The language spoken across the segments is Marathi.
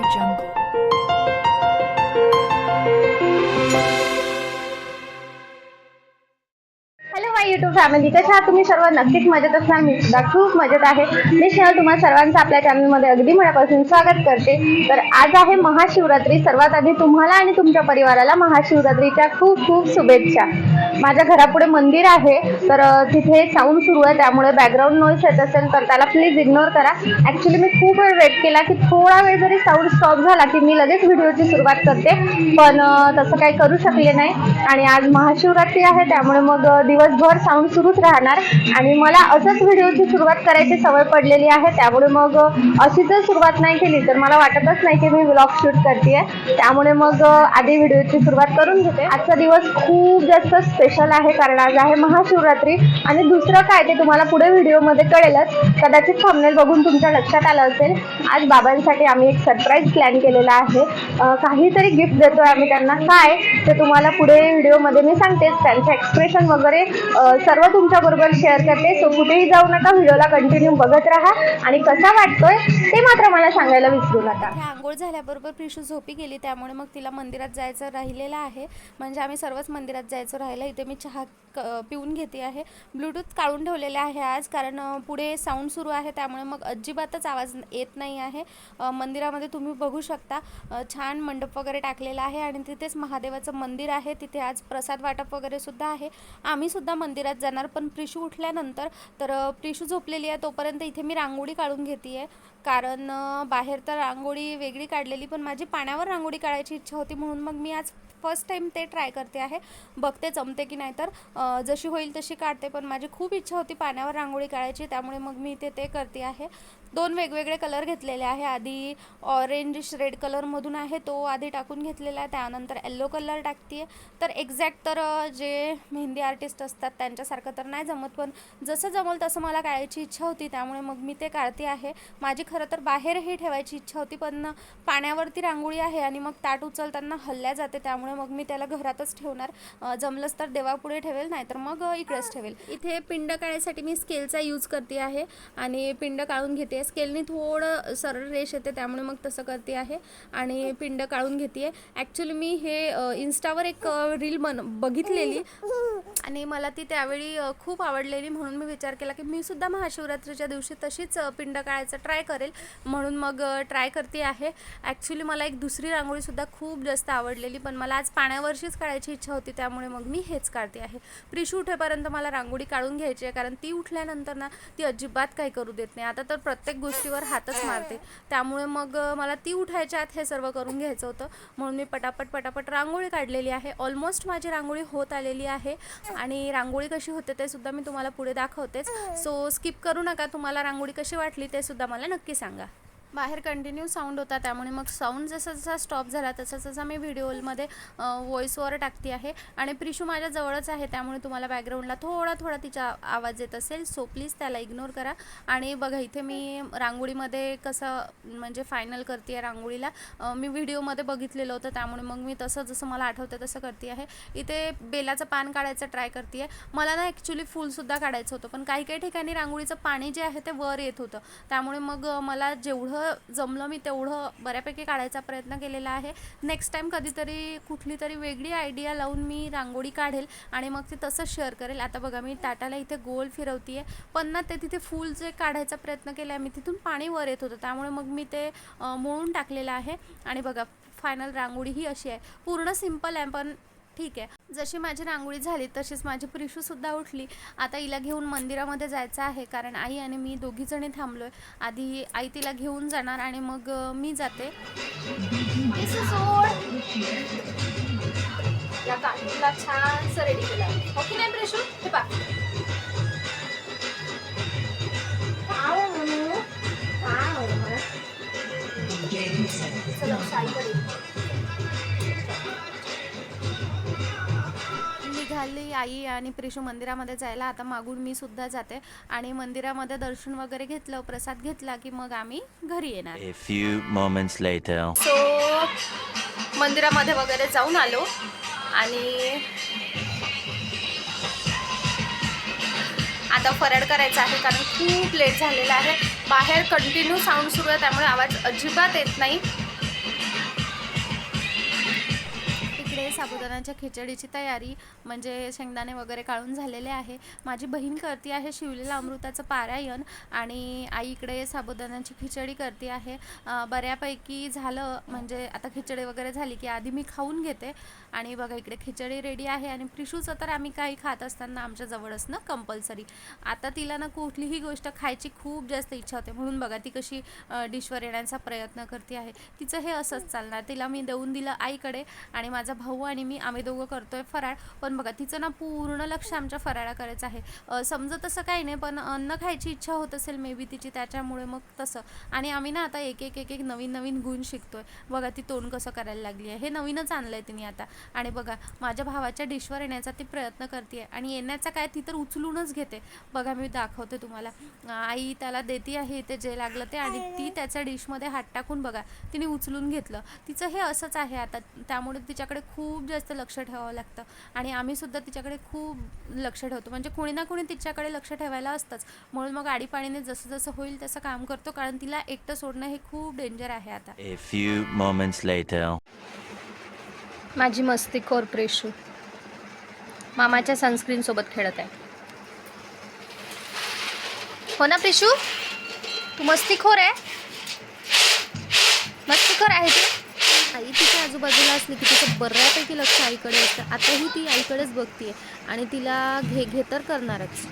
हॅलो माय यूट्यूब फॅमिली, कशा आहात तुम्ही सर्व? नक्कीच मजेत असणार. मी सुद्धा खूप मजेत आहे. मी स्नेहल तुम्हा सर्वांचं आपल्या चॅनलमध्ये अगदी मनापासून स्वागत करते. तर आज आहे महाशिवरात्री. सर्वात आधी तुम्हाला आणि तुमच्या परिवाराला महाशिवरात्रीच्या खूप खूप शुभेच्छा. माझ्या घरापुढे मंदिर आहे, तर तिथे साऊंड सुरू आहे, त्यामुळे बॅकग्राऊंड नॉईस येत असेल तर त्याला प्लीज इग्नोर करा. ॲक्च्युली मी खूप वेळ वेट केला की थोडा वेळ जरी साऊंड स्टॉप झाला की मी लगेच व्हिडिओची सुरुवात करते, पण तसं काही करू शकले नाही. आणि आज महाशिवरात्री आहे, त्यामुळे मग दिवसभर साऊंड सुरूच राहणार. आणि मला असंच व्हिडिओची सुरुवात करायची सवय पडलेली आहे, त्यामुळे मग अशी जर सुरुवात नाही केली तर मला वाटतच नाही की मी व्लॉग शूट करते. त्यामुळे मग आधी व्हिडिओची सुरुवात करून घेते. आजचा दिवस खूप जास्त स्पेशल आहे, कारण आज आहे महाशिवरात्री. आणि दुसरं काय ते तुम्हाला पुढे व्हिडिओमध्ये कळेलच. कदाचित थंबनेल बघून तुमच्या लक्षात आलं असेल. आज बाबांसाठी आम्ही एक सरप्राईज प्लॅन केलेला आहे. काहीतरी गिफ्ट देतोय आम्ही त्यांना. काय ते तुम्हाला पुढे व्हिडिओमध्ये मी सांगतेच. त्यांचं एक्सप्रेशन वगैरे सर्व तुमच्या बरोबर शेअर करते. सो कुठेही जाऊ नका, व्हिडिओला कंटिन्यू बघत राहा. आणि कसा वाटतोय ते मात्र मला सांगायला विसरू नका. आंघोळ झाल्याबरोबर प्रिशू झोपी गेली, त्यामुळे मग तिला मंदिरात जायचं राहिलेलं आहे. म्हणजे आम्ही सर्वच मंदिरात जायचं राहिलं. इथे मी चहा पिऊन घेते आहे. ब्लूटूथ काढून ठेवलेले आहे आज, कारण पुढे साऊंड सुरू आहे, त्यामुळे मग अजिबातच आवाज येत नाही आहे. मंदिरामध्ये तुम्ही बघू शकता छान मंडप वगैरे टाकलेला आहे आणि तिथेच महादेवाचं मंदिर आहे. तिथे आज प्रसाद वाटप वगैरे सुद्धा आहे. आम्ही सुद्धा मंदिरात जाणार, पण प्रिशू उठल्यानंतर. तर प्रिशू झोपलेली आहे तोपर्यंत इथे मी रांगोळी काढून घेते आहे, कारण बाहेर तर रांगोळी वेगळी काढलेली, पण माझी पाण्यावर रांगोळी काढायची इच्छा होती, म्हणून मग मी आज फर्स्ट टाईम ते ट्राय करते आहे. बघते जमते की नाही, तर जशी होईल तशी काढते, पण माझी खूप इच्छा होती पाण्यावर रांगोळी काढायची, त्यामुळे मग मी ते करते आहे. 2 वेगवेगळे कलर घेतलेले आहे. आधी ऑरेंज रेड कलरमधून आहे, तो आधी टाकून घेतलेला आहे. त्यानंतर येल्लो कलर टाकते. तर एक्झॅक्ट तर जे मेहंदी आर्टिस्ट असतात त्यांच्यासारखं तर नाही जमत, पण जसं जमल तसं मला काढायची इच्छा होती, त्यामुळे मग मी ते काढते आहे. माझी खरं तर बाहेरही ठेवायची इच्छा होती, पण पाण्यावरती रांगोळी आहे आणि मग ताट उचलताना हल्ल्या जाते, त्यामुळे मग मी त्याला घरातच ठेवणार. जमलंच तर देवापुढे ठेवेल, नाहीतर मग इकडेच ठेवेल. इथे पिंड काढायसाठी मी स्केलचा यूज करते आहे आणि पिंड काढून घेते. स्केलनी थोडं सरळ रेष येते, त्यामुळे मग तसं करते आहे आणि पिंड काढून घेते. ॲक्च्युली मी हे इन्स्टावर एक रील बघितलेली आणि मला ती त्यावेळी खूप आवडलेली, म्हणून मी विचार केला की मी सुद्धा महाशिवरात्रीच्या दिवशी तशीच पिंड काढायचं ट्राय करेल, म्हणून मग ट्राय करते आहे. ॲक्च्युली मला एक दुसरी रांगोळीसुद्धा खूप जास्त आवडलेली, पण मला आज पाण्यावरशीच काढायची इच्छा होती, त्यामुळे मग मी हेच काढते आहे. प्रिशू उठेपर्यंत मला रांगोळी काढून घ्यायची आहे, कारण ती उठल्यानंतर ना ती अजिबात काही करू देत नाही. आता तर प्रत्येक गोष्टीवर हातच मारते, त्यामुळे मग मला ती उठायच्या आत हे सर्व करून घ्यायचं होतं, म्हणून मी पटापट रांगोळी काढलेली आहे. ऑलमोस्ट माझी रांगोळी होत आलेली आहे आणि रांगोळी कशी होते ते सुद्धा मी तुम्हाला पुढे दाखवतेच. सो स्किप करू नका. तुम्हाला रांगोळी कशी वाटली ते सुद्धा मला नक्की सांगा. बाहेर कंटिन्यू साऊंड होता, त्यामुळे मग साऊंड जसा स्टॉप झाला तसा मी व्हिडिओमध्ये व्हॉइस ओव्हर टाकते आहे. आणि प्रिशू माझ्या जवळच आहे, त्यामुळे तुम्हाला बॅकग्राऊंडला थोडा तिचा आवाज येत असेल, सो प्लीज त्याला इग्नोर करा. आणि बघा इथे मी रांगोळीमध्ये कसं म्हणजे फायनल करते आहे रांगोळीला. मी व्हिडिओमध्ये बघितलेलं होतं, त्यामुळे मग मी जसं मला आठवतं तसं करते आहे. इथे बेलाचं पान काढायचं ट्राय करते आहे. मला ना ॲक्च्युली फूलसुद्धा काढायचं होतं, पण काही ठिकाणी रांगोळीचं पाणी जे आहे ते वर येत होतं, त्यामुळे मग मला जेवढं जमलं मी तेवढं बऱ्यापैकी काढायचा प्रयत्न केलेला आहे. नेक्स्ट टाईम कधीतरी कुठली तरी वेगळी आयडिया लावून मी रांगोळी काढेल आणि मग ते तसंच शेअर करेल. आता बघा मी ताटाला इथे गोल फिरवते आहे, पण ना ते तिथे फूल जे काढायचा प्रयत्न केला आहे मी, तिथून पाणी वर येत होतं, त्यामुळे मग मी ते मोळून टाकलेलं आहे. आणि बघा फायनल रांगोळी ही अशी आहे. पूर्ण सिम्पल आहे, पण ठीक आहे. जशी माझी रांगोळी झाली तशीच माझी प्रिशूसुद्धा उठली. आता हिला घेऊन मंदिरामध्ये जायचं आहे, कारण आई आणि मी दोघीजणी थांबलो आहे. आधी आई तिला घेऊन जाणार आणि मग मी जाते. या काठीला छानसं रेडी केलं, हो की नाही प्रिशू? हे पा निघाली आई आणि प्रिशू मंदिरामध्ये जायला. आता मागून मी सुद्धा जाते आणि मंदिरामध्ये दर्शन वगैरे घेतलं, प्रसाद घेतला की मग आम्ही घरी येणार. A few moments later. So मंदिरामध्ये वगैरे जाऊन आलो आणि आता फराळ करायचा आहे, कारण खूप लेट झालेला आहे. बाहेर कंटिन्यू साऊंड सुरू आहे, त्यामुळे आवाज अजिबात येत नाही. इकडे साबुदाण्याच्या खिचडीची तयारी म्हणजे शेंगदाणे वगैरे काढून झालेले आहे. माझी बहीण करते आहे शिवलेलं अमृताचं पारायण आणि आई इकडे साबुदाण्याची खिचडी करते आहे. बऱ्यापैकी झालं म्हणजे आता खिचडी वगैरे झाली की आधी मी खाऊन घेते आणि बघा इकडे खिचडी रेडी आहे. आणि प्रिशूचं तर आम्ही काही खात असताना आमच्या जवळच ना कंपल्सरी. आता तिला ना कुठलीही गोष्ट खायची खूप जास्त इच्छा होते म्हणून बघा ती कशी डिशवर येण्याचा प्रयत्न करते आहे. तिचं हे असंच चालणार. तिला मी देऊन दिलं आईकडे आणि माझा भाऊ आणि मी आम्ही दोघं करतोय फराळ. पण बघा तिचं ना पूर्ण लक्ष आमच्या फराळा करायचं आहे. समजत तसं काही नाही पण अन्न खायची इच्छा होत असेल मे बी तिची त्याच्यामुळे मग तसं. आणि आम्ही ना आता एक एक एक एक नवीन नवीन गुण शिकतोय. बघा ती तोंड कसं करायला लागली आहे. हे नवीनच आणलंय तिने आता. आणि बघा माझ्या भावाच्या डिशवर येण्याचा ती प्रयत्न करते आणि येण्याचा काय ती तर उचलूनच घेते. बघा मी दाखवते तुम्हाला. आई त्याला देते आहे ते जे लागलं ते आणि ती त्याच्या डिशमध्ये हात टाकून बघा तिने उचलून घेतलं. तिचं हे असंच आहे आता. त्यामुळे तिच्याकडे खूप जास्त लक्ष ठेवावं लागतं आणि आम्ही सुद्धा तिच्याकडे खूप लक्ष ठेवतो. म्हणजे कोणी ना कोणी तिच्याकडे लक्ष ठेवायला असतंच. म्हणून मग आडीपाडीने जसं जसं होईल तसं काम करतो कारण तिला एकटं सोडणं हे खूप डेंजर आहे आता. A few moments later. माझी मस्तीखोर प्रेशू मामाच्या सनस्क्रीन सोबत खेळत आहे. हो ना प्रेशू, तू मस्तीखोर आहे. मस्तीखोर आहे तू. आई तिच्या आजूबाजूला असली की तिचं बऱ्यापैकी लक्ष आईकडे असतं. आताही ती आईकडेच बघतीये आणि तिला घे तर करणारच.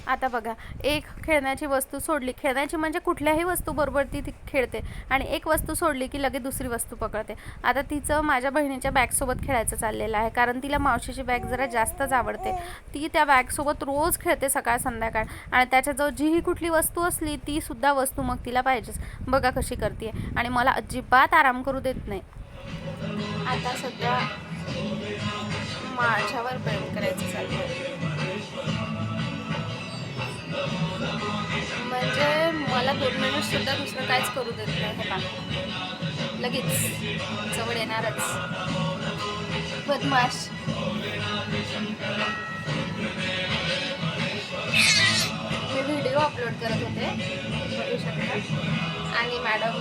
आता बघा एक खेळण्याची वस्तू सोडली, खेळण्याची म्हणजे कुठल्याही वस्तूबरोबर ती खेळते आणि एक वस्तू सोडली की लगेच दुसरी वस्तू पकडते. आता तिचं माझ्या बहिणीच्या बॅगसोबत खेळायचं चाललेलं आहे कारण तिला मावशीची बॅग जरा जास्तच आवडते. ती त्या बॅगसोबत रोज खेळते सकाळ संध्याकाळ आणि त्याच्याजवळ जीही कुठली वस्तू असली ती सुद्धा वस्तू मग तिला पाहिजेच. बघा कशी करते आणि मला अजिबात आराम करू देत नाही. आता सध्या माझ्यावर प्रेम करायचं चाललं म्हणजे मला 2 मिनिट सुद्धा दुसरं काहीच करू देत नाही. हे बघा लगेच जवळ येणारच बदमाश. मी व्हिडिओ अपलोड करत होते बघू शकता आणि मॅडम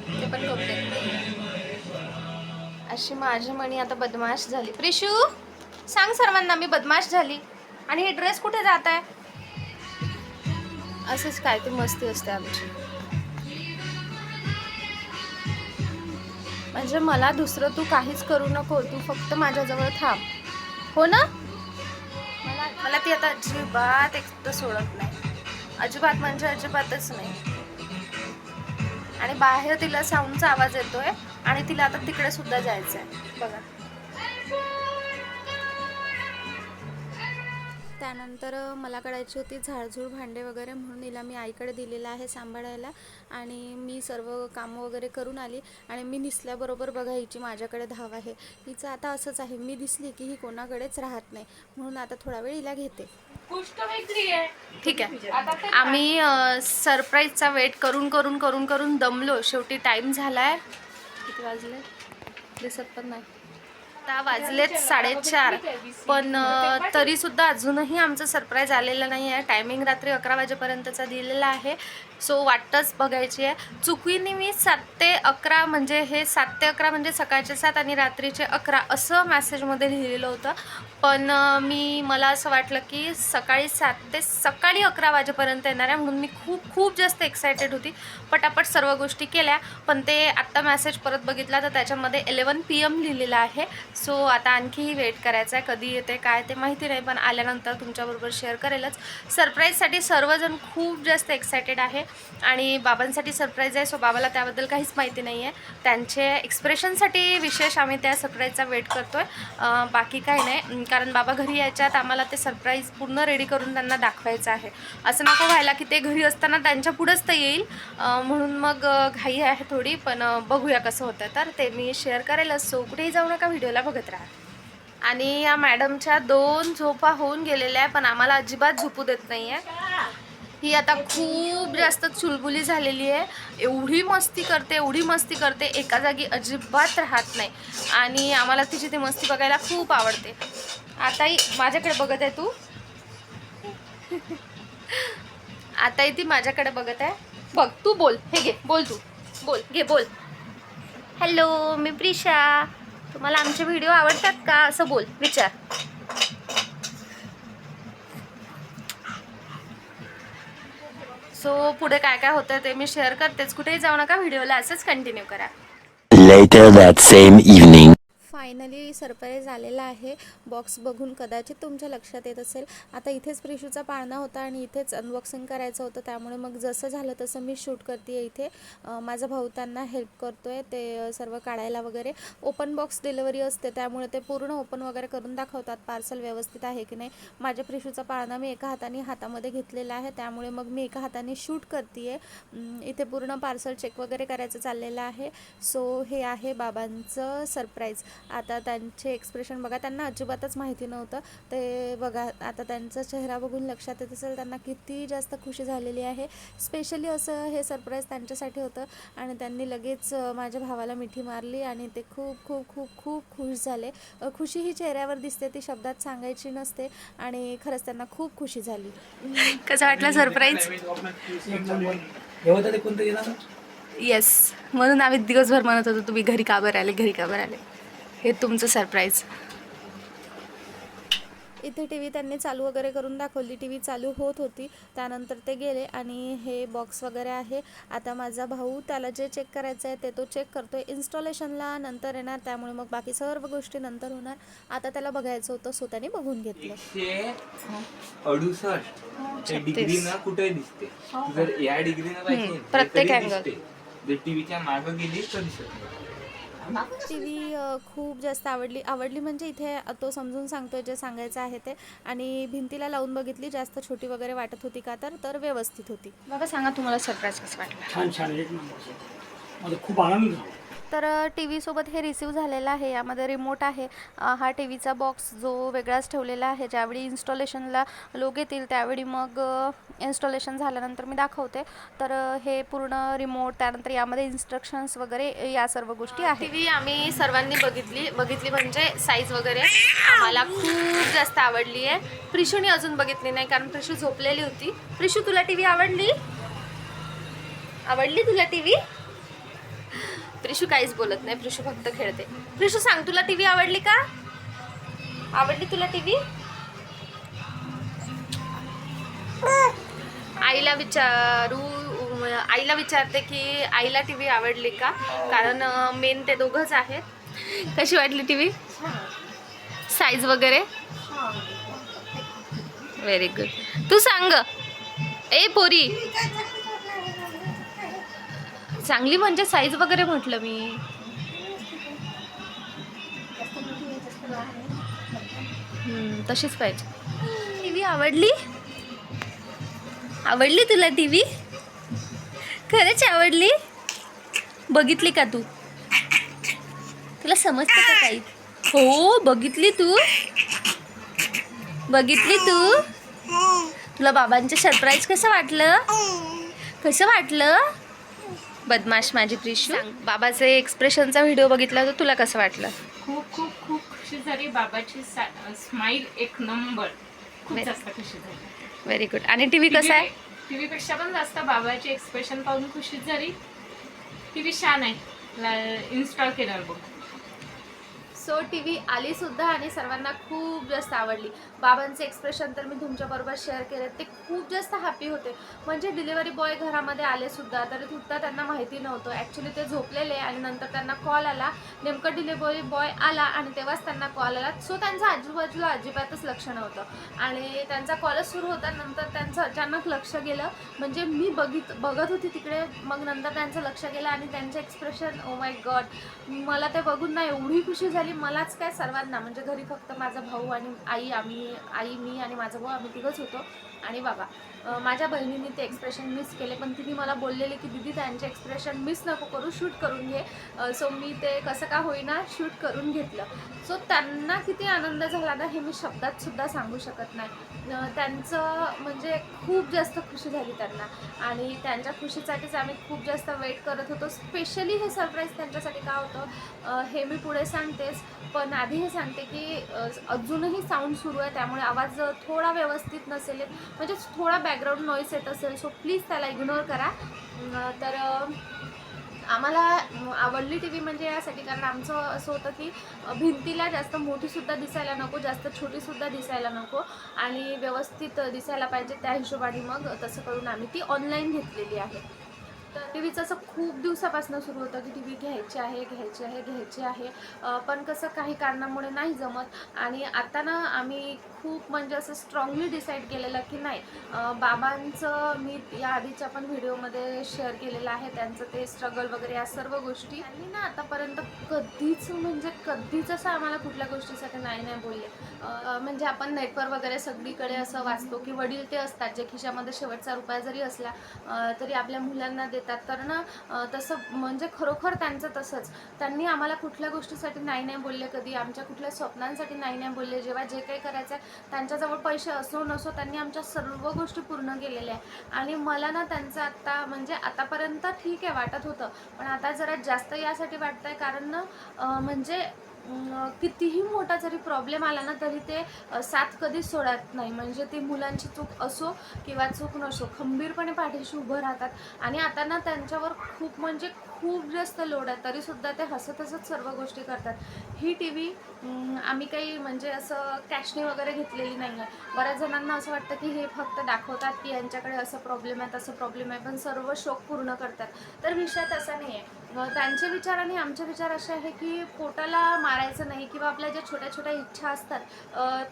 ते पण करू देत नाही. अशी माझी मणी आता बदमाश झाली. प्रिशू सांग सर्वांना मी बदमाश झाली. आणि हे ड्रेस कुठे जात आहे. असंच काय ती मस्ती असते आमची. म्हणजे मला दुसरं तू काहीच करू नको, तू फक्त माझ्याजवळ थांब. हो ना. मला ती आता अजिबात एकटं सोडत नाही. अजिबात म्हणजे अजिबातच नाही. आणि बाहेर तिला साऊंडचा आवाज येतोय आणि तिला आता तिकडे सुद्धा जायचं आहे. बघा त्यानंतर मला काढायची होती झाडझूड भांडे वगैरे म्हणून हिला मी आईकडे दिलेलं आहे सांभाळायला. आणि मी सर्व कामं वगैरे करून आली आणि मी दिसल्याबरोबर बघा हिची माझ्याकडे धाव आहे. हिचं आता असंच आहे, मी दिसली की ही कोणाकडेच राहत नाही म्हणून आता थोडा वेळ हिला घेते. ठीक आहे. आम्ही सरप्राईजचा वेट करून करून करून करून दमलो. शेवटी टाईम झाला आहे. किती वाजले दिसत पण नाही. आता वाजलेत 4:30 पण तरीसुद्धा अजूनही आमचं सरप्राईज आलेलं नाही आहे. टायमिंग रात्री 11 वाजेपर्यंतचा दिलेला आहे. सो वाटच बघायची आहे. चुकीने मी 7 ते 11 म्हणजे हे 7 ते 11 म्हणजे सकाळचे 7 आणि रात्रीचे 11 असं मॅसेजमध्ये लिहिलेलं होतं. पण मला असं वाटलं की सकाळी 7 ते सकाळी 11 वाजेपर्यंत येणार आहे म्हणून मी खूप खूप जास्त एक्सायटेड होती. पटापट सर्व गोष्टी केल्या. पण ते आत्ता मॅसेज परत बघितला तर त्याच्यामध्ये 11 PM लिहिलेलं आहे. सो आता आणखीही वेट करायचं आहे. कधी येते काय ते माहिती नाही पण आल्यानंतर तुमच्याबरोबर शेअर करेलच. सरप्राईजसाठी सर्वजण खूप जास्त एक्सायटेड आहे आणि बाबांसाठी सरप्राईज आहे. सो बाबाला त्याबद्दल काहीच माहिती नाही आहे. त्यांचे एक्सप्रेशनसाठी विशेष आम्ही त्या सरप्राईजचा वेट करतो आहे. बाकी काही नाही कारण बाबा घरी यायच्यात आम्हाला ते सरप्राईज पूर्ण रेडी करून त्यांना दाखवायचं आहे. असं नको व्हायला की ते घरी असताना त्यांच्या पुढंच तर येईल म्हणून मग घाई आहे थोडी. पण बघूया कसं होतं तर ते मी शेअर करेलच. सो कुठेही जाऊ नका, व्हिडिओला बघत राहा. आणि या मॅडमच्या 2 झोपा होऊन गेलेल्या आहे पण आम्हाला अजिबात झोपू देत नाही आहे. ही आता खूप जास्त चुलबुली झालेली आहे. एवढी मस्ती करते एका जागी अजिबात राहत नाही आणि आम्हाला तिची ती मस्ती बघायला खूप आवडते. आताही माझ्याकडे बघत आहे तू. आताही ती माझ्याकडे बघत आहे. बघ तू बोल. हे घे बोल, तू बोल, घे बोल. हॅलो मी प्रिशा. तुम्हाला आमचे व्हिडिओ आवडतात का असं बोल, विचार. सो पुढे काय काय होतं ते मी शेअर करतेच. कुठेही जाऊ नका, व्हिडिओला असंच कंटिन्यू करा. Later that same evening. Finally surprise आलेला आहे. बॉक्स बघून कदाचित तुमच्या लक्षात येत असेल, आता इथेच प्रिशूचा पाळणा होता आणि इथेच अनबॉक्सिंग करायचं होतं, त्यामुळे मग जसं झालं तसं मी शूट करते इथे. माझा भाऊ त्यांना हेल्प करतो आहे ते सर्व काढायला वगैरे. ओपन बॉक्स डिलिव्हरी असते, त्यामुळे ते पूर्ण ओपन वगैरे करून दाखवतात पार्सल व्यवस्थित आहे की नाही. माझ्या प्रिशूचा पाळणा मी एका हातामध्ये घेतलेला आहे, त्यामुळे मग मी एका हाताने शूट करते आहे. इथे पूर्ण पार्सल चेक वगैरे करायचं चाललेलं आहे. सो हे आहे बाबांचं सरप्राईज. आता त्यांचे एक्सप्रेशन बघा, त्यांना अजिबातच माहिती नव्हतं ते. बघा आता त्यांचा चेहरा बघून लक्षात येत असेल त्यांना किती जास्त खुशी झालेली आहे. स्पेशली असं हे सरप्राईज त्यांच्यासाठी होतं आणि त्यांनी लगेच माझ्या भावाला मिठी मारली आणि ते खूप खूप खूप खूप खुश झाले. खुशी ही चेहऱ्यावर दिसते, ती शब्दात सांगायची नसते आणि खरंच त्यांना खूप खुशी झाली. कसं वाटलं सरप्राईज? येस, म्हणून आम्ही दिवसभर म्हणत होतो तुम्ही घरी का बरं आले, घरी का बरं आले. हे तुमचं सरप्राईज. इथे टी व्ही त्यांनी चालू वगैरे करून दाखवली. टी व्ही चालू होत होती, त्यानंतर ते गेले आणि हे बॉक्स वगैरे आहे. आता माझा भाऊ त्याला जे चेक करायचं आहे ते तो चेक करतोय. इन्स्टॉलेशनला नंतर येणार, त्यामुळे मग बाकी सर्व गोष्टी नंतर होणार. आता त्याला बघायचं होतं, सो त्याने बघून घेतलं. 168 डिग्रीनं कुठे दिसते, जर या डिग्रीनं पाहिजे प्रत्येक अँगल जर टीव्हीच्या मागं गेली तर दिसत नाही. टी व्ही खूप जास्त आवडली म्हणजे इथे तो समजून सांगतोय जे सांगायचं आहे ते. आणि भिंतीला लावून बघितली, जास्त छोटी वगैरे वाटत होती का तर व्यवस्थित होती. बाबा सांगा तुम्हाला सरप्राईज कसं वाटलं? छान एक नंबर. मला खूप आनंद झाला. तर टी व्हीसोबत हे रिसीव झालेलं आहे. यामध्ये रिमोट आहे. हा टी व्हीचा बॉक्स जो वेगळाच ठेवलेला आहे. ज्यावेळी इन्स्टॉलेशनला लोक येतील त्यावेळी मग इन्स्टॉलेशन झाल्यानंतर मी दाखवते. तर हे पूर्ण रिमोट, त्यानंतर यामध्ये इन्स्ट्रक्शन्स वगैरे या सर्व गोष्टी आहेत. टी व्ही आम्ही सर्वांनी बघितली म्हणजे साईज वगैरे आम्हाला खूप जास्त आवडली आहे. प्रिशूने अजून बघितली नाही कारण प्रिशू झोपलेली होती. प्रिशू तुला टी व्ही आवडली तुला टी व्ही? प्रिशू काहीच बोलत नाही, प्रिशू फक्त खेळते. प्रिशू सांग, तुला टीव्ही आवडली का? आवडली तुला टीव्ही? आईला विचारते की आईला टीव्ही आवडली का, कारण मेन ते दोघंच आहेत. कशी वाटली टीव्ही? साईज वगैरे व्हेरी गुड. तू सांग ए पोरी. चांगली म्हणजे साईज वगैरे म्हटलं मी. तशीच पाहिजे. टीव्ही आवडली तुला टीव्ही? खरंच आवडली? बघितली का तू? तुला समजतं का काही? हो बघितली तू? तुला बाबांचं सरप्राईज कसं वाटलं? बदमाश माझी प्रिशू. बाबाचे एक्सप्रेशनचा व्हिडिओ बघितला तर तुला कसं वाटलं? खूप खूप खूप खुशी झाली. बाबाची स्माईल एक नंबर. खूप जास्त खुशी झाली. Very good. आणि टीव्ही कसा आहे? टीव्ही पेक्षा पण जास्त बाबाचे एक्सप्रेशन पाहून खुशी झाली. टीव्ही छान आहे इन्स्टॉल केल्यावर बघ. सो टी व्ही आली सुद्धा आणि सर्वांना खूप जास्त आवडली. बाबांचे एक्सप्रेशन तर मी तुमच्याबरोबर शेअर केले. ते खूप जास्त हॅपी होते. म्हणजे डिलिव्हरी बॉय घरामध्ये आले सुद्धा तरी सुद्धा त्यांना माहिती नव्हतं. ॲक्च्युली ते झोपलेले आणि नंतर त्यांना कॉल आला. नेमकं डिलिव्हरी बॉय आला आणि तेव्हाच त्यांना कॉल आला. सो त्यांचं आजूबाजूला अजिबातच लक्ष नव्हतं आणि त्यांचा कॉलच सुरू होता. नंतर त्यांचं अचानक लक्ष गेलं, म्हणजे मी बघत होती तिकडे. मग नंतर त्यांचं लक्ष गेलं आणि त्यांचं एक्सप्रेशन, ओ माय गॉड, मला ते बघून ना एवढी खुशी झाली. मलाच काय, सर्वांना. म्हणजे घरी फक्त माझा भाऊ आणि आई, मी आणि माझा भाऊ आम्ही तिघंच होतो आणि बाबा. माझ्या बहिणीने ते एक्सप्रेशन मिस केले, पण तिने मला बोललेले की दीदी त्यांचे एक्सप्रेशन मिस नको करू, शूट करून घे. सो मी ते कसं का होईना शूट करून घेतलं. सो त्यांना किती आनंद झाला ना हे मी शब्दात सुद्धा सांगू शकत नाही. त्यांचं म्हणजे खूप जास्त खुशी झाली त्यांना आणि त्यांच्या खुशीसाठीच आम्ही खूप जास्त वेट करत होतो. स्पेशली हे सरप्राईज त्यांच्यासाठी का होतं हे मी पुढे सांगतेच, पण आधी हे सांगते की अजूनही साऊंड सुरू आहे, त्यामुळे आवाज थोडा व्यवस्थित नसेल, म्हणजे थोडा बॅकग्राऊंड नॉईस येत असेल, सो प्लीज त्याला इग्नोर करा. तर आम्हाला आवडली टी व्ही म्हणजे यासाठी कारण आमचं असं होतं की भिंतीला जास्त मोठीसुद्धा दिसायला नको, जास्त छोटीसुद्धा दिसायला नको आणि व्यवस्थित दिसायला पाहिजे. त्या हिशोबाने मग तसं करून आम्ही ती ऑनलाईन घेतलेली आहे. तर टी व्हीचं असं खूप दिवसापासून सुरू होतं की टी व्ही घ्यायची आहे. पण कसं काही कारणामुळे नाही जमत आणि आता ना आम्ही खूप म्हणजे असं स्ट्रॉंगली डिसाईड केलेलं की नाही. बाबांचं मी या आधीच्या पण व्हिडिओमध्ये शेअर केलेलं आहे, त्यांचं ते स्ट्रगल वगैरे या सर्व गोष्टी. त्यांनी ना आतापर्यंत कधीच असं आम्हाला कुठल्या गोष्टीसाठी नाही बोलले. म्हणजे आपण नेटवर वगैरे सगळीकडे असं वाचतो की वडील ते असतात जे खिशामध्ये शेवटचा रुपया जरी असला तरी आपल्या मुलांना देतात. तर ना तसं म्हणजे खरोखर त्यांचं तसंच. त्यांनी आम्हाला कुठल्या गोष्टीसाठी नाही बोलले, कधी आमच्या कुठल्या स्वप्नांसाठी नाही बोलले. जेव्हा जे काही करायचं आहे त्यांच्याजवळ पैसे असो नसो त्यांनी आमच्या सर्व गोष्टी पूर्ण केलेल्या आहे. आणि मला ना त्यांचं आत्ता म्हणजे आतापर्यंत ठीक आहे वाटत होतं, पण आता जरा जास्त यासाठी वाटतंय कारण ना म्हणजे कितीही मोठा जरी प्रॉब्लेम आला ना तरी ते साथ कधीच सोडत नाही. म्हणजे ती मुलांची चूक असो किंवा चूक नसो खंबीरपणे पाठीशी उभं राहतात. आणि आता ना त्यांच्यावर खूप जास्त लोड आहे तरीसुद्धा ते हसत सर्व गोष्टी करतात. ही टी व्ही आम्ही काही म्हणजे असं कॅशने वगैरे घेतलेली नाही आहे. बऱ्याच जणांना असं वाटतं की हे फक्त दाखवतात की यांच्याकडे असं प्रॉब्लेम आहे तसं प्रॉब्लेम आहे, पण सर्व शौक पूर्ण करतात. तर विषय तसा नाही आहे. त्यांचे विचार आणि आमचे विचार असे आहे की पोटाला मारायचं नाही किंवा आपल्या ज्या छोट्या छोट्या इच्छा असतात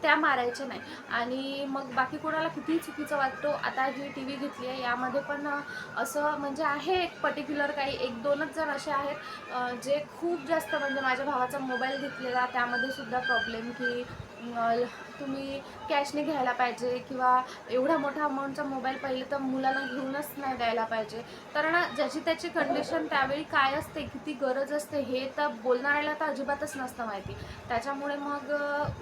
त्या मारायच्या नाही. आणि मग बाकी कोणाला कितीही चुकीचं वाटतो. आता ही टी व्ही घेतली आहे यामध्ये पण असं म्हणजे आहे एक पर्टिक्युलर काही 1-2च जण असे आहेत जे खूप जास्त म्हणजे माझ्या भावाचा मोबाईल घेतलेला त्यामध्ये सुद्धा प्रॉब्लेम की तुम्ही कॅशने घ्यायला पाहिजे किंवा एवढा मोठा अमाऊंटचा मोबाईल पहिले तर मुलांना घेऊनच नाही द्यायला पाहिजे. तर ना ज्याची त्याची कंडिशन त्यावेळी काय असते, किती गरज असते हे तर बोलणाऱ्याला तर अजिबातच नसतं माहिती. त्याच्यामुळे मग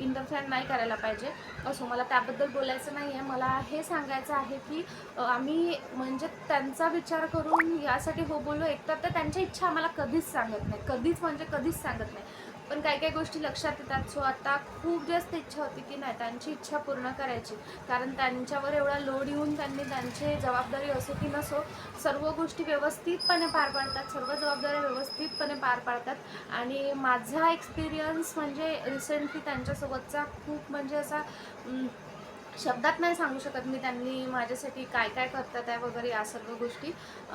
इंटरफेअर नाही करायला पाहिजे. असो मला त्याबद्दल बोलायचं नाही आहे. मला हे सांगायचं आहे की आम्ही म्हणजे त्यांचा विचार करून यासाठी हो बोललो. एकतर तर त्यांच्या इच्छा आम्हाला कधीच सांगत नाही, कधीच सांगत नाही. पण काही गोष्टी लक्षात येतात. सो आता खूप जास्त इच्छा होती की नाही त्यांची इच्छा पूर्ण करायची, कारण त्यांच्यावर एवढा लोड येऊन त्यांनी त्यांची जबाबदारी असो की नसो सर्व गोष्टी व्यवस्थितपणे पार पाडतात, सर्व जबाबदाऱ्या व्यवस्थितपणे पार पाडतात. आणि माझा एक्सपिरियन्स म्हणजे रिसेंटली त्यांच्यासोबतचा खूप म्हणजे असा शब्दात नाही सांगू शकत मी त्यांनी माझ्यासाठी काय करतात आहे वगैरे या सर्व गोष्टी.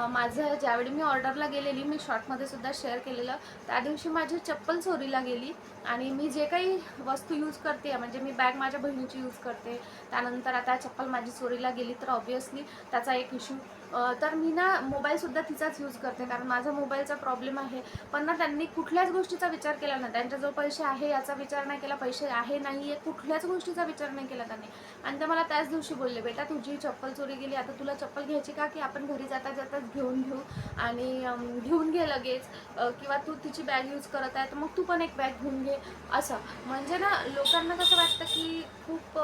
माझं ज्यावेळी मी ऑर्डरला गेलेली मी शॉर्टमध्ये सुद्धा शेअर केलेलं, त्या दिवशी माझी चप्पल चोरीला गेली. आणि मी जे काही वस्तू यूज करते म्हणजे मी बॅग माझ्या बहिणीची यूज करते, त्यानंतर आता चप्पल माझी चोरीला गेली तर ऑब्व्हियसली त्याचा एक इश्यू. तर मी ना मोबाईलसुद्धा तिचाच यूज करते कारण माझा मोबाईलचा प्रॉब्लेम आहे. पण ना त्यांनी कुठल्याच गोष्टीचा विचार केला नाही. त्यांच्याजवळ पैसे आहे याचा विचार नाही केला, पैसे आहे नाही आहे कुठल्याच गोष्टीचा विचार नाही केला त्यांनी. आणि ते मला त्याच दिवशी बोलले, बेटा तुझी चप्पल चोरी गेली, आता तुला चप्पल घ्यायची का की आपण घरी जाताच घेऊन घेऊ आणि घेऊन घे लगेच, किंवा तू तिची बॅग यूज करत आहे तर मग तू पण एक बॅग घेऊन घे. असं म्हणजे ना लोकांना कसं वाटतं की खूप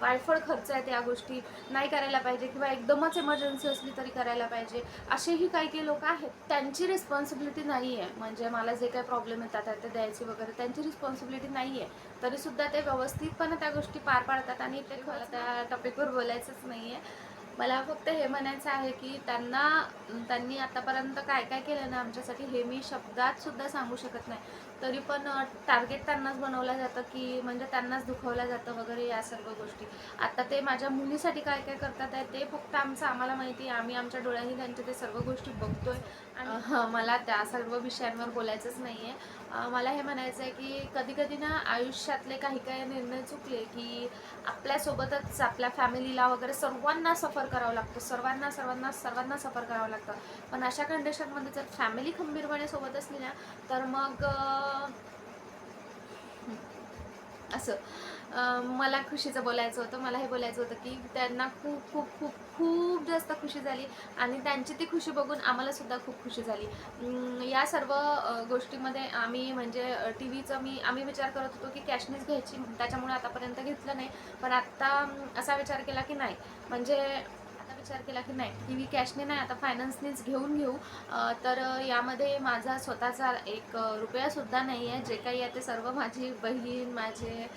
वायफळ खर्च आहेत, या गोष्टी नाही करायला पाहिजे किंवा एकदमच इमर्जन्सी असली तरी करायला पाहिजे. असेही काही लोक आहेत. त्यांची रिस्पॉन्सिबिलिटी नाही आहे म्हणजे मला जे काही प्रॉब्लेम येतात ते द्यायची वगैरे त्यांची रिस्पॉन्सिबिलिटी नाही आहे, तरीसुद्धा ते व्यवस्थितपणे त्या गोष्टी पार पाडतात. आणि ते मला त्या टॉपिकवर बोलायचंच नाही आहे. मला फक्त हे म्हणायचं आहे की त्यांनी आतापर्यंत काय केलं ना आमच्यासाठी हे मी शब्दातसुद्धा सांगू शकत नाही. तरी पण टार्गेट त्यांनाच बनवलं जातं की म्हणजे त्यांनाच दुखवलं जातं वगैरे या सर्व गोष्टी. आता ते माझ्या मुलीसाठी काय करतात आहे ते फक्त आम्हाला माहिती आहे. आम्ही आमच्या डोळ्यांनी त्यांच्या ते सर्व गोष्टी बघतोय. आणि मला त्या सर्व विषयांवर बोलायचंच नाही आहे. मला हे म्हणायचं आहे की कधी ना आयुष्यातले काही निर्णय चुकले की आपल्यासोबतच आपल्या फॅमिलीला वगैरे सर्वांना सफर करावं लागतं, सर्वांना सफर करावं लागतं. पण अशा कंडिशनमध्ये जर फॅमिली खंबीरपणे सोबत असली ना तर मग असं मला खुशीचं बोलायचं होतं. मला हे बोलायचं होतं की त्यांना खूप जास्त खुशी झाली आणि त्यांची ती खुशी बघून आम्हालासुद्धा खूप खुशी झाली. या सर्व गोष्टीमध्ये आम्ही म्हणजे टी व्हीचं आम्ही विचार करत होतो की कॅशनेच घ्यायची, त्याच्यामुळे आतापर्यंत घेतलं नाही. पण आत्ता असा विचार केला की नाही टी व्ही कॅशने नाही आता फायनान्सनेच घेऊ. तर यामध्ये माझा स्वतःचा 1 रुपयासुद्धा नाही आहे. जे काही आहे ते सर्व माझी बहीण, माझे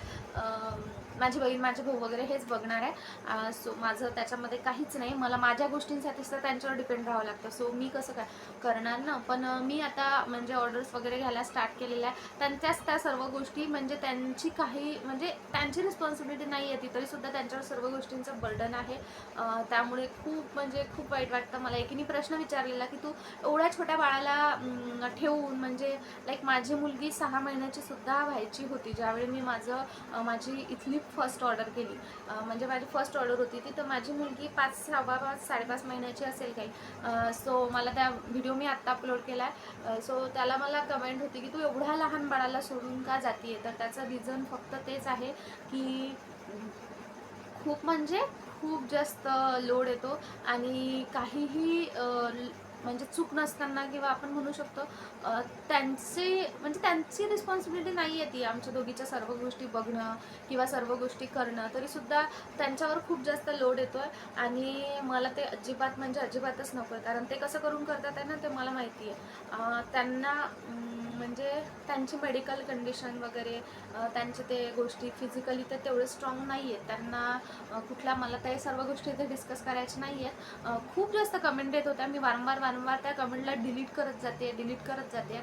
माझी बहीण माझे भाऊ वगैरे हेच बघणार आहे. सो माझं त्याच्यामध्ये काहीच नाही. मला माझ्या गोष्टींसाठीच तर त्यांच्यावर डिपेंड राहावं लागतं. सो मी कसं काय करणार ना. पण मी आता म्हणजे ऑर्डर्स वगैरे घ्यायला स्टार्ट केलेल्या आहे. त्यांच्याच त्या सर्व गोष्टी म्हणजे त्यांची काही म्हणजे त्यांची रिस्पॉन्सिबिलिटी नाही आहे ती, तरीसुद्धा त्यांच्यावर सर्व गोष्टींचं बर्डन आहे. त्यामुळे खूप वाईट वाटतं. मला एकीने प्रश्न विचारलेला की तू एवढ्या छोट्या बाळाला ठेवून म्हणजे लाईक माझी मुलगी 6 महिन्याची सुद्धा व्हायची होती ज्यावेळी मी माझी इथली फर्स्ट ऑर्डर केली. म्हणजे माझी फर्स्ट ऑर्डर होती ती, तर माझी मुलगी 5.5 महिन्याची असेल काही. सो मला त्या व्हिडिओ मी आत्ता अपलोड केला आहे. सो त्याला मला कमेंट होती की तू एवढ्या लहान बाळाला सोडून का जातीये. तर त्याचं रिझन फक्त तेच आहे की खूप जास्त लोड येतो आणि काहीही म्हणजे चूक नसताना किंवा आपण म्हणू शकतो त्यांची रिस्पॉन्सिबिलिटी नाही आहे ती आमच्या दोघीच्या सर्व गोष्टी बघणं किंवा सर्व गोष्टी करणं, तरीसुद्धा त्यांच्यावर खूप जास्त लोड येतो आहे. आणि मला ते अजिबातच नको आहे. कारण ते कसं करून करतात आहे ना ते मला माहिती आहे. त्यांना म्हणजे त्यांची मेडिकल कंडिशन वगैरे त्यांचे ते गोष्टी फिजिकली तर तेवढे स्ट्रॉंग नाही आहेत. त्यांना मला त्या सर्व गोष्टी इथे डिस्कस करायच्या नाही आहेत. खूप जास्त कमेंट येत होत्या. मी वारंवार त्या कमेंटला डिलीट करत जाते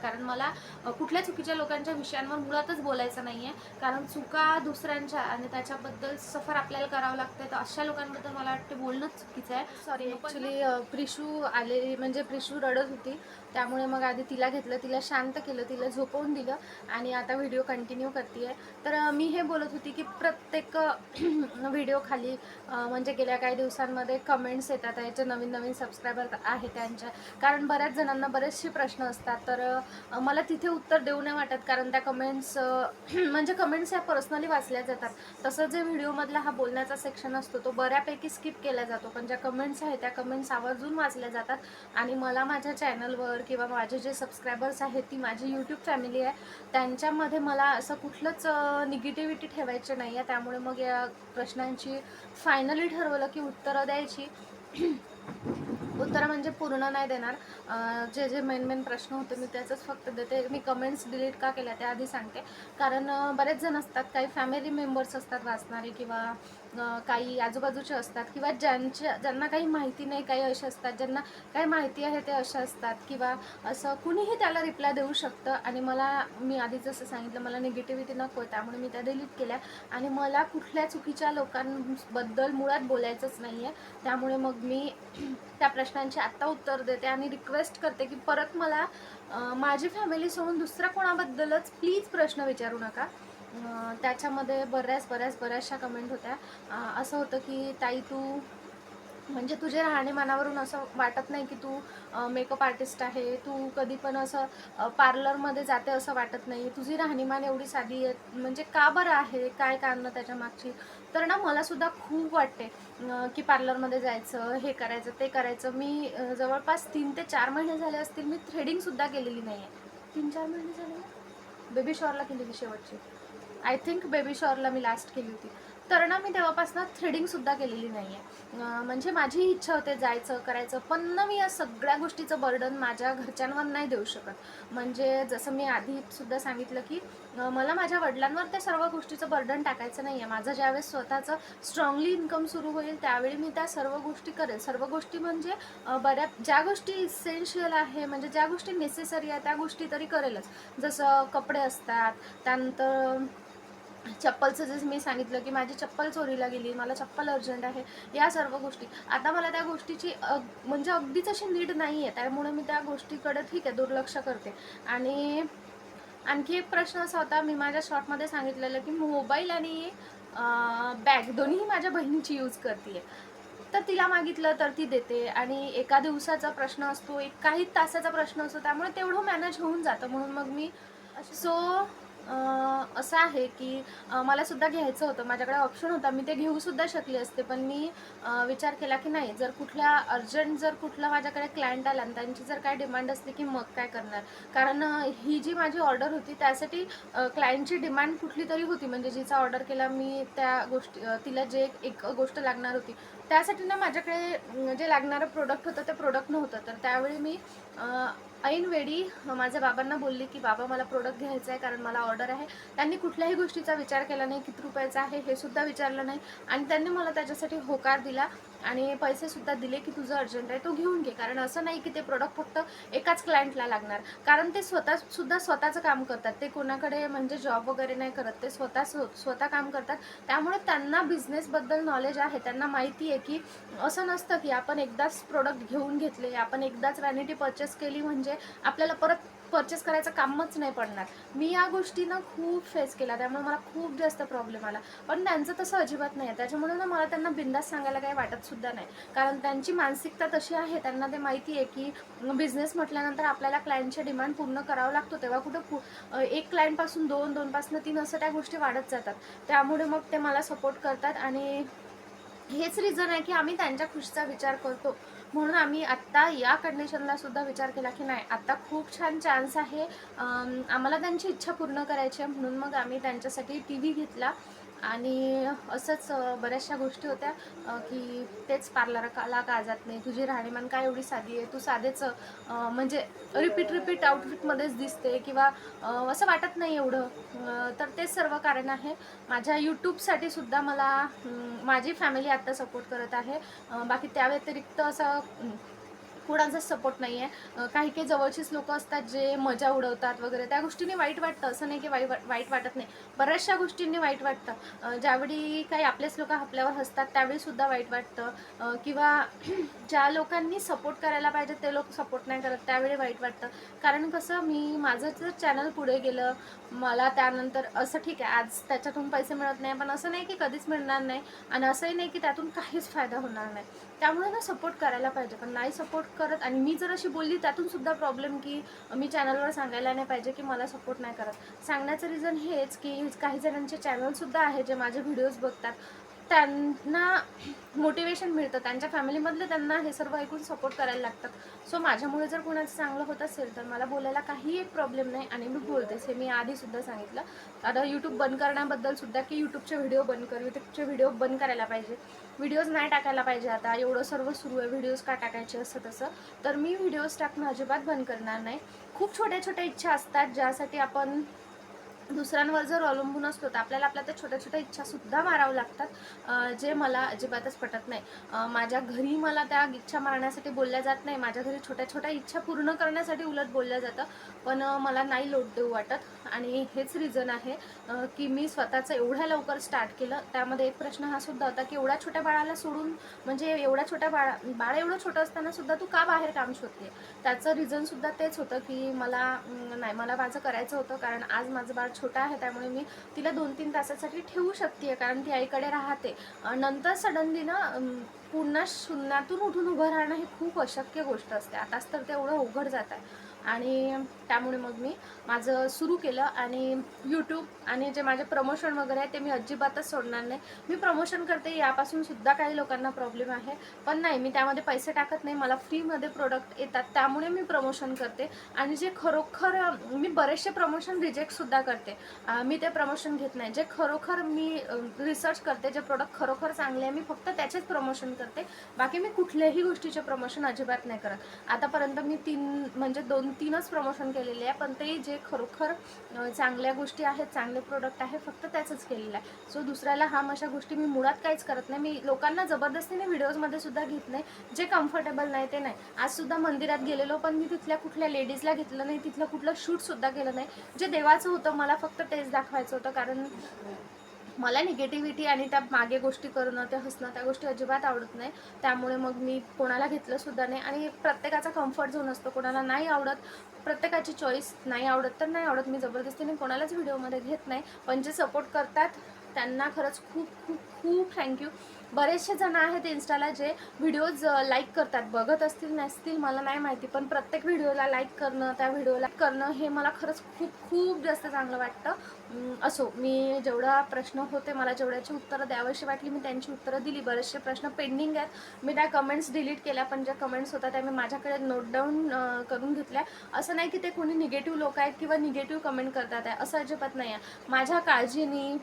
कारण मला कुठल्या चुकीच्या लोकांच्या विषयांवर मुळातच बोलायचं नाही आहे. कारण चुका दुसऱ्यांच्या आणि त्याच्याबद्दल सफर आपल्याला करावं लागतं, तर अशा लोकांबद्दल मला वाटते बोलणंच चुकीचं आहे. सॉरी, ॲक्च्युली प्रिशू रडत होती, त्यामुळे मग आधी तिला घेतलं, तिला शांत केलं, तिला झोपवून दिलं आणि आता व्हिडिओ कंटिन्यू करते आहे. तर मी हे बोलत होती की प्रत्येक व्हिडिओ खाली म्हणजे गेल्या काही दिवसांमध्ये कमेंट्स येतात आहे जे नवीन सबस्क्रायबर आहे त्यांच्या, कारण बऱ्याच जणांना बरेचसे प्रश्न असतात. तर मला तिथे उत्तर देऊ नाही वाटत, कारण त्या कमेंट्स म्हणजे कमेंट्स ह्या पर्सनली वाचल्या जातात. तसं जे व्हिडिओमधला हा बोलण्याचा सेक्शन असतो तो बऱ्यापैकी स्किप केला जातो, पण ज्या कमेंट्स आहेत त्या कमेंट्स आवर्जून वाचल्या जातात. आणि मला माझ्या चॅनलवर किंवा माझे जे सबस्क्रायबर्स आहेत ती माझी यूट्यूब फॅमिली आहे, त्यांच्यामध्ये मला असं कुठलंच निगेटिव्हिटी ठेवायची नाही आहे. त्यामुळे मग या प्रश्नांची फायनली ठरवलं की उत्तरं द्यायची. उत्तरं म्हणजे पूर्ण नाही देणार. जे मेन प्रश्न होते मी त्याचंच फक्त देते. मी कमेंट्स डिलीट का केल्या ते आधी सांगते, कारण बरेच जण असतात, काही फॅमिली मेंबर्स असतात वाचणारे किंवा काही आजूबाजूचे असतात किंवा ज्यांना काही माहिती नाही, काही असे असतात ज्यांना काही माहिती आहे ते असे असतात किंवा असं कुणीही त्याला रिप्लाय देऊ शकतं. आणि मी आधी जसं सांगितलं मला निगेटिव्हिटी नको आहे, त्यामुळे मी त्या डिलीट केल्या. आणि मला कुठल्या चुकीच्या लोकांबद्दल मुळात बोलायचंच नाही आहे. त्यामुळे मग मी त्या प्रश्नांची आत्ता उत्तर देते आणि रिक्वेस्ट करते की परत मला माझी फॅमिली सोडून दुसऱ्या कोणाबद्दलच प्लीज प्रश्न विचारू नका. त्याच्यामध्ये बऱ्याचशा कमेंट होत्या. असं होतं की ताई तू म्हणजे तुझ्या राहणीमानावरून असं वाटत नाही की तू मेकअप आर्टिस्ट आहे, तू कधी पण असं पार्लरमध्ये जाते असं वाटत नाही, तुझी राहणीमान एवढी साधी आहे, म्हणजे का बरं आहे, काय कारणं त्याच्या मागची. तर ना मलासुद्धा खूप वाटते की पार्लरमध्ये जायचं, हे करायचं ते करायचं. मी जवळपास 3 ते 4 महिने झाले असतील मी थ्रेडिंगसुद्धा केलेली नाही आहे. 3-4 महिने झाले ना, बेबी शॉवरला केलेली शेवटची, आय थिंक बेबी शॉवरला मी लास्ट केली होती. तर ना मी तेव्हापासून थ्रेडिंगसुद्धा केलेली नाही आहे. म्हणजे माझी इच्छा होते जायचं करायचं, पण ना मी या सगळ्या गोष्टीचं बर्डन माझ्या घरच्यांवर नाही देऊ शकत. म्हणजे जसं मी आधीसुद्धा सांगितलं की मला माझ्या वडिलांवर त्या सर्व गोष्टीचं बर्डन टाकायचं नाही आहे. माझं ज्यावेळेस स्वतःचं स्ट्रॉंगली इन्कम सुरू होईल त्यावेळी मी त्या सर्व गोष्टी करेल. सर्व गोष्टी म्हणजे ज्या गोष्टी इसेन्शियल आहे, म्हणजे ज्या गोष्टी नेसेसरी आहे त्या गोष्टी तरी करेलच. जसं कपडे असतात, त्यानंतर चप्पलचं जसं मी सांगितलं की माझी चप्पल चोरीला गेली, मला चप्पल अर्जंट आहे, या सर्व गोष्टी. आता मला त्या गोष्टीची म्हणजे अगदीच अशी नीड नाही आहे, त्यामुळे मी त्या गोष्टीकडे ठीक आहे दुर्लक्ष करते. आणि आणखी एक प्रश्न असा होता, मी माझ्या शॉर्टमध्ये सांगितलेलं की मोबाईल आणि बॅग दोन्हीही माझ्या बहिणीची यूज करते, तर तिला मागितलं तर ती देते. आणि एका दिवसाचा प्रश्न असतो, काही तासाचा प्रश्न असतो, त्यामुळे तेवढं मॅनेज होऊन जातं. म्हणून मग मी असं आहे की मला सुद्धा घ्यायचं होतं, माझ्याकडे ऑप्शन होता, मी ते घेऊसुद्धा शकले असते, पण मी विचार केला की नाही, जर कुठला माझ्याकडे क्लायंट आला आणि त्यांची जर काय डिमांड असली की मग काय करणार. कारण ही जी माझी ऑर्डर होती त्यासाठी क्लायंटची डिमांड कुठली तरी होती, म्हणजे जिचा ऑर्डर केला मी त्या तिला जे एक गोष्ट लागणार होती त्यासाठी ना माझ्याकडे जे लागणारं प्रोडक्ट होतं ते प्रोडक्ट नव्हतं. तर त्यावेळी मी ऐनवेळी माझ्या बाबांना बोलली की बाबा मला प्रोडक्ट घ्यायचं आहे कारण मला ऑर्डर आहे. त्यांनी कुठल्याही गोष्टीचा विचार केला नाही, किती रुपयाचा आहे हे सुद्धा विचारलं नाही आणि त्यांनी मला त्याच्यासाठी होकार दिला आणि पैसेसुद्धा दिले की तुझं अर्जंट आहे तो घेऊन घे. कारण असं नाही की ते प्रोडक्ट फक्त एकाच क्लायंटला लागणार, कारण ते स्वतःचं काम करतात. ते कोणाकडे म्हणजे जॉब वगैरे नाही करत, ते स्वतः काम करतात. त्यामुळे त्यांना बिझनेसबद्दल नॉलेज आहे. त्यांना माहिती आहे की असं नसतं की आपण एकदाच प्रोडक्ट घेऊन घेतले, आपण एकदाच व्हॅनिटी परचेस केली म्हणजे आपल्याला परत परचेस करायचं कामच नाही पडणार. मी या गोष्टीनं खूप फेस केला, त्यामुळे मला खूप जास्त प्रॉब्लेम आला. पण त्यांचं तसं अजिबात नाही आहे. त्याच्यामुळे ना मला त्यांना बिंदास सांगायला काही वाटत सुद्धा नाही, कारण त्यांची मानसिकता तशी आहे. त्यांना ते माहिती आहे की बिझनेस म्हटल्यानंतर आपल्याला क्लायंटचे डिमांड पूर्ण करावं लागतो. तेव्हा कुठं एक क्लायंटपासून 2, 2पासून 3 असं त्या गोष्टी वाढत जातात. त्यामुळे मग ते मला सपोर्ट करतात आणि हेच रिझन आहे की आम्ही त्यांच्या खुशीचा विचार करतो. म्हणून आम्ही आत्ता या कंडिशनला सुद्धा विचार केला की नाही, आत्ता खूप छान चान्स आहे, आम्हाला त्यांची इच्छा पूर्ण करायची आहे. म्हणून मग आम्ही त्यांच्यासाठी TV घेतला आणि असंच बऱ्याचशा गोष्टी होत्या की तेच पार्लरला का जात नाही, तुझी राहणीमान काय एवढी साधी आहे, तू साधेच म्हणजे रिपीट आउटफिटमध्येच दिसते किंवा असं वाटत नाही एवढं. तर तेच सर्व कारण आहे. माझ्या यूट्यूबसाठी सुद्धा मला माझी फॅमिली आत्ता सपोर्ट करत आहे. बाकी त्या व्यतिरिक्त असं कुणाचाच सपोर्ट नाही आहे. काही जवळचीच लोकं असतात जे मजा उडवतात वगैरे, त्या गोष्टींनी वाईट वाटतं. असं नाही की वाईट वाटत नाही, बऱ्याचशा गोष्टींनी वाईट वाटतं. ज्यावेळी काही आपलेच लोक आपल्यावर हसतात त्यावेळीसुद्धा वाईट वाटतं किंवा ज्या लोकांनी सपोर्ट करायला पाहिजे ते लोक सपोर्ट नाही करत त्यावेळी वाईट वाटतं. कारण कसं माझं जर चॅनल पुढे गेलं, मला त्यानंतर असं ठीक आहे आज त्याच्यातून पैसे मिळत नाही, पण असं नाही की कधीच मिळणार नाही आणि असंही नाही की त्यातून काहीच फायदा होणार नाही. त्यामुळे ना सपोर्ट करायला पाहिजे, पण नाही सपोर्ट करत. आणि मी जर अशी बोलली त्यातून सुद्धा प्रॉब्लेम की मी चॅनलवर सांगायला नाही पाहिजे की मला सपोर्ट नाही करत. सांगण्याचं रिझन हेच की काही जणांचे चॅनलसुद्धा आहे जे माझे व्हिडिओज बघतात, त्यांना मोटिवेशन मिळतं, त्यांच्या फॅमिलीमधले त्यांना हे सर्व ऐकून सपोर्ट करायला लागतात. सो माझ्यामुळे जर कोणाचं चांगलं होत असेल तर मला बोलायला काहीही एक प्रॉब्लेम नाही आणि मी बोलतेच. हे मी आधीसुद्धा सांगितलं. आता यूट्यूब बंद करण्याबद्दल सुद्धा की यूट्यूबचे व्हिडिओ बंद कर, यूट्यूबचे व्हिडिओ बंद करायला पाहिजे, व्हिडिओज नाही टाकायला पाहिजे. आता एवढं सर्व सुरू आहे, व्हिडिओज का टाकायचे असं तसं. तर मी व्हिडिओज टाकणं अजिबात बंद करणार नाही. खूप छोट्या छोट्या इच्छा असतात ज्यासाठी आपण दुसऱ्यांवर जर अवलंबून असतो तर आपल्याला आपल्या त्या छोट्या छोट्या इच्छासुद्धा मारावं लागतात, जे मला अजिबातच पटत नाही. माझ्या घरी मला त्या इच्छा मारण्यासाठी बोलल्या जात नाही, माझ्या घरी छोट्या छोट्या इच्छा पूर्ण करण्यासाठी उलट बोलल्या जातं. पण मला नाही लोट देऊ वाटत आणि हेच रिझन आहे की मी स्वतःचं एवढ्या लवकर स्टार्ट केलं. त्यामध्ये एक प्रश्न हा सुद्धा होता की एवढ्या छोट्या बाळाला सोडून, म्हणजे एवढ्या छोट्या बाळ एवढं छोटं असताना सुद्धा तू का बाहेर काम शोधते. त्याचं रिझनसुद्धा तेच होतं की मला मला माझं करायचं होतं, कारण आज माझं बाळ छोटा आहे त्यामुळे मी तिला 2-3 तासासाठी ठेवू शकते, कारण ती आईकडे राहते. नंतर सडनली ना पुन्हा शून्यातून उठून उभं राहणं ही खूप अशक्य गोष्ट असते. आताच तर ते एवढं अवघड जात आहे आणि त्यामुळे मग मी माझं सुरू केलं. आणि यूट्यूब आणि जे माझे प्रमोशन वगैरे आहे ते मी अजिबातच सोडणार नाही. मी प्रमोशन करते, यापासून सुद्धा काही लोकांना प्रॉब्लेम आहे, पण नाही, मी त्यामध्ये पैसे टाकत नाही. मला फ्रीमध्ये प्रोडक्ट येतात त्यामुळे मी प्रमोशन करते. आणि जे खरोखर मी बरेचसे प्रमोशन रिजेक्टसुद्धा करते, मी ते प्रमोशन घेत नाही. जे खरोखर मी रिसर्च करते, जे प्रोडक्ट खरोखर चांगले आहे, मी फक्त त्याचेच प्रमोशन करते. बाकी मी कुठल्याही गोष्टीचे प्रमोशन अजिबात नाही करत. आतापर्यंत मी 2-3च प्रमोशन केलेले आहे, पण ते जे खरोखर चांगल्या गोष्टी आहेत, चांगले प्रोडक्ट आहे, फक्त त्याचंच केलेलं आहे. सो दुसऱ्याला अशा गोष्टी मी मुळात काहीच करत नाही. मी लोकांना जबरदस्तीने व्हिडिओजमध्ये सुद्धा घेत नाही, जे कम्फर्टेबल नाही ते नाही. आजसुद्धा मंदिरात गेलेलो पण मी तिथल्या कुठल्या लेडीजला घेतलं नाही, तिथलं कुठलं शूटसुद्धा केलं नाही. जे देवाचं होतं मला फक्त तेच दाखवायचं होतं, कारण मला निगेटिव्हिटी आणि त्या मागे गोष्टी करणं, ते हसणं, त्या गोष्टी अजिबात आवडत नाही. त्यामुळे मग मी कोणाला घेतलंसुद्धा नाही. आणि प्रत्येकाचा कम्फर्ट झोन असतो, कोणाला नाही आवडत, प्रत्येकाची चॉईस. नाही आवडत तर नाही आवडत, मी जबरदस्तीने कोणालाच व्हिडिओमध्ये घेत नाही. पण जे सपोर्ट करतात त्यांना खरंच खूप खूप खूप थँक्यू. बरेचसे जण आहेत इन्स्टाला जे व्हिडिओज लाईक करतात, बघत असतील नसतील मला नाही माहिती, पण प्रत्येक व्हिडिओला लाईक करणं, त्या व्हिडिओला करणं हे मला खरंच खूप खूप जास्त चांगलं वाटतं. असो, मी जेवढा प्रश्न होते, मला जेवढ्याची उत्तरं द्यावीशी वाटली मी त्यांची उत्तरं दिली. बरेचसे प्रश्न पेंडिंग आहेत, मी त्या कमेंट्स डिलीट केल्या, पण ज्या कमेंट्स होत्या त्या मी माझ्याकडे नोट डाऊन करून घेतल्या. असं नाही की ते कोणी निगेटिव्ह लोक आहेत किंवा निगेटिव्ह कमेंट करतात आहे, असं अजिबात नाही आहे. माझ्या काळजीने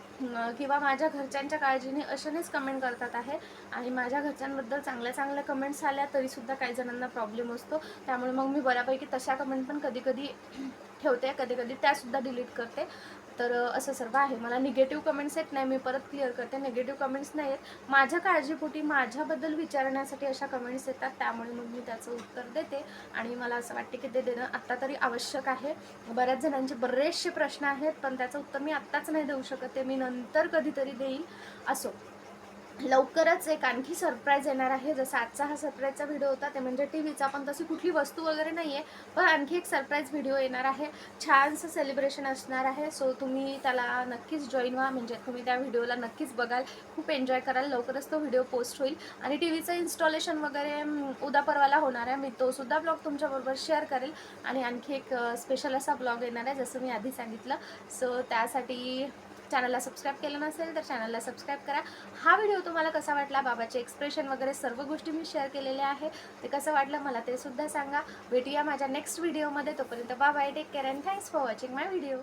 किंवा माझ्या घरच्यांच्या काळजीने अशानेच कमेंट करतात आहे आणि माझ्या घरच्यांबद्दल चांगल्या चांगल्या कमेंट्स आल्या तरीसुद्धा काही जणांना प्रॉब्लेम असतो, त्यामुळे मग मी बऱ्यापैकी तशा कमेंट पण कधी कधी ठेवते, कधी कधी त्यासुद्धा डिलीट करते. तर असं सर्व आहे. मला निगेटिव्ह कमेंट्स येत नाही, मी परत क्लिअर करते, निगेटिव्ह कमेंट्स नाही आहेत, माझ्या काळजीपोटी माझ्याबद्दल विचारण्यासाठी अशा कमेंट्स येतात, त्यामुळे मग मी त्याचं उत्तर देते. आणि मला असं वाटते की ते देणं आत्ता तरी आवश्यक आहे. बऱ्याच जणांचे बरेचसे प्रश्न आहेत, पण त्याचं उत्तर मी आत्ताच नाही देऊ शकत, ते मी नंतर कधीतरी देईल. असो, लवकरच एक आणखी सरप्राईज येणार आहे. जसं आजचा हा सरप्राईजचा व्हिडिओ होता ते म्हणजे टीव्हीचा, पण तशी कुठली वस्तू वगैरे नाही आहे, पण आणखी एक सरप्राईज व्हिडिओ येणार आहे. छानसं सेलिब्रेशन असणार आहे. सो तुम्ही त्याला नक्कीच जॉईन व्हा, म्हणजे तुम्ही त्या व्हिडिओला नक्कीच बघाल, खूप एन्जॉय कराल. लवकरच तो व्हिडिओ पोस्ट होईल आणि टीव्हीचं इन्स्टॉलेशन वगैरे उद्या परवाला होणार आहे. मी तो सुद्धा ब्लॉग तुमच्याबरोबर शेअर करेल आणि आणखी एक स्पेशल असा ब्लॉग येणार आहे, जसं मी आधी सांगितलं. सो त्यासाठी चॅनलला सबस्क्राईब केलं नसेल तर चॅनलला सबस्क्राईब करा. हा व्हिडिओ तुम्हाला कसा वाटला, बाबाचे एक्सप्रेशन वगैरे सर्व गोष्टी मी शेअर केलेल्या आहे, ते कसं वाटलं मला ते सुद्धा सांगा. भेटूया माझ्या नेक्स्ट व्हिडिओमध्ये. तोपर्यंत bye bye, take care and thanks for watching my video.